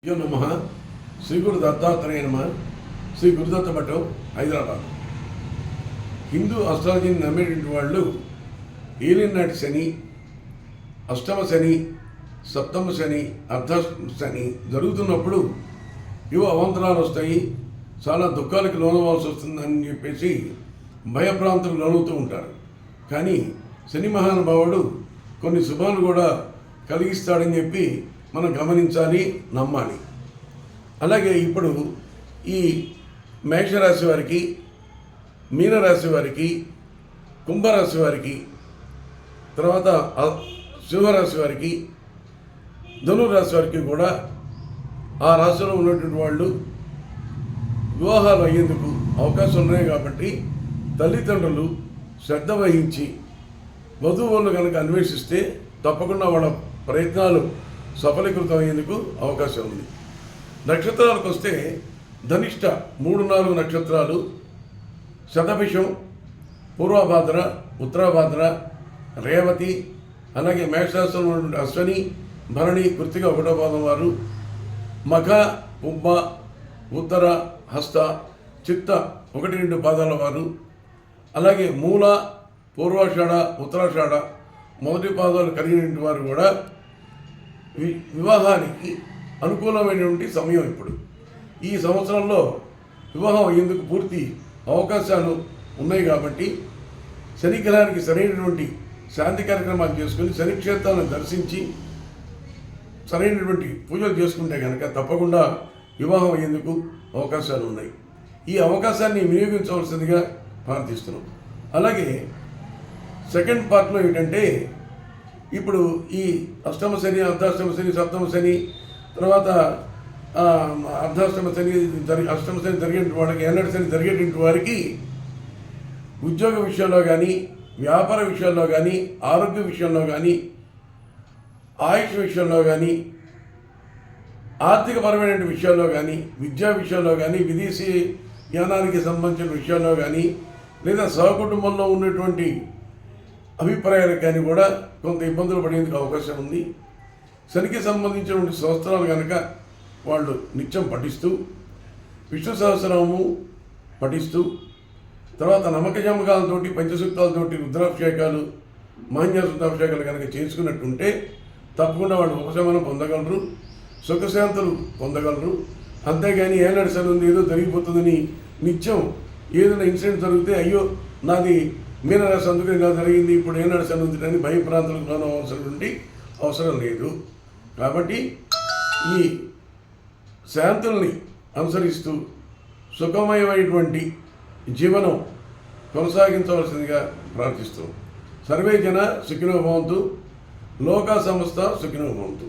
यो नमः श्री गुरु दत्तात्रेय नमः श्री गुरुदत्त मठం హైదరాబాద్ హిందూ అస్ట్రాలజీని నమ్మేటువంటి వాళ్ళు ఏలినాటి శని అష్టమ శని సప్తమ శని అర్ధ శని జరుగుతున్నప్పుడు ఇవి అవాంతరాలు వస్తాయి, చాలా దుఃఖాలకు లోనవ్వాల్సి వస్తుందని చెప్పేసి భయభ్రాంతులు లోనవుతూ ఉంటారు. కానీ శని మహానుభావుడు కొన్ని శుభాలు కూడా కలిగిస్తాడని చెప్పి మనం గమనించాలి, నమ్మాలి. అలాగే ఇప్పుడు ఈ మేషరాశి వారికి, మీనరాశి వారికి, కుంభరాశి వారికి, తర్వాత సింహరాశి వారికి, ధనురాశి వారికి కూడా ఆ రాశిలో ఉన్నటువంటి వాళ్ళు వివాహాలు అయ్యేందుకు అవకాశం ఉన్నాయి. కాబట్టి తల్లిదండ్రులు శ్రద్ధ వహించి వధువులను కనుక అన్వేషిస్తే తప్పకుండా వాళ్ళ ప్రయత్నాలు సఫలీకృతం అయ్యేందుకు అవకాశం ఉంది. నక్షత్రాలకు వస్తే ధనిష్ట 3-4 నక్షత్రాలు, శతభిషం, పూర్వభాద్ర, ఉత్తరాభాద్ర, రేవతి, అలాగే మేషరాశిలో ఉన్నటువంటి అశ్వని, భరణి, కృత్తిక 1వ పాదం వారు, మఖ, కుంభ, ఉత్తర, హస్త, చిత్త 1-2 పాదాల వారు, అలాగే మూల, పూర్వాషాఢ, ఉత్తరాషాఢ మొదటి పాదాలు కలిగినటువంటి వారు కూడా వివాహానికి అనుకూలమైనటువంటి సమయం. ఇప్పుడు ఈ సంవత్సరంలో వివాహం అయ్యేందుకు పూర్తి అవకాశాలు ఉన్నాయి. కాబట్టి శనిగ్రహానికి సరైనటువంటి శాంతి కార్యక్రమాలు చేసుకుని శని క్షేత్రాలను దర్శించి సరైనటువంటి పూజలు చేసుకుంటే కనుక తప్పకుండా వివాహం అయ్యేందుకు అవకాశాలు ఉన్నాయి. ఈ అవకాశాన్ని వినియోగించవలసిందిగా ప్రార్థిస్తున్నాం. అలాగే సెకండ్ పార్ట్లో ఏంటంటే, ఇప్పుడు ఈ అష్టమ శని, అర్ధాష్టమ శని, సప్తమ శని, తర్వాత అర్ధాష్టమ శని, అష్టమ శని జరిగేటువంటి వాళ్ళకి, ఏనాడు శని జరిగేటువంటి వారికి ఉద్యోగ విషయంలో కానీ, వ్యాపార విషయాల్లో కానీ, ఆరోగ్య విషయంలో కానీ, ఆయుష్ విషయంలో కానీ, ఆర్థికపరమైన విషయాల్లో కానీ, విద్యా విషయాల్లో కానీ, విదేశీ యానానికి సంబంధించిన విషయాల్లో కానీ, లేదా సహకుటుంబంలో ఉన్నటువంటి అభిప్రాయాలకు కానీ కూడా కొంత ఇబ్బందులు పడేందుకు అవకాశం ఉంది. శనికి సంబంధించినటువంటి స్తోత్రాలు కనుక వాళ్ళు నిత్యం పఠిస్తూ, విష్ణు సహస్రనామము పఠిస్తూ, తర్వాత నమ్మకజమకాలతోటి, పంచసూక్తాలతోటి రుద్రాభిషేకాలు, మహాన్యాసృతాభిషేకాలు కనుక చేసుకున్నట్టుంటే తప్పకుండా వాళ్ళు ఉపశమనం పొందగలరు, సుఖశాంతులు పొందగలరు. అంతేగాని ఏనాడు శని ఉంది, ఏదో జరిగిపోతుందని నిత్యం ఏదైనా ఇన్సిడెంట్ జరిగితే అయ్యో నాది మీనరాశి అందుకని ఇలా జరిగింది, ఇప్పుడు ఏనాడు శని ఉంది అని భయప్రాంతాలకు అవసరం లేదు. కాబట్టి ఈ శాంతుల్ని అనుసరిస్తూ సుఖమయమైనటువంటి జీవనం కొనసాగించవలసిందిగా ప్రార్థిస్తూ సర్వే జన సుఖినో భవంతు, లోకా సమస్త సుఖినో భవంతు.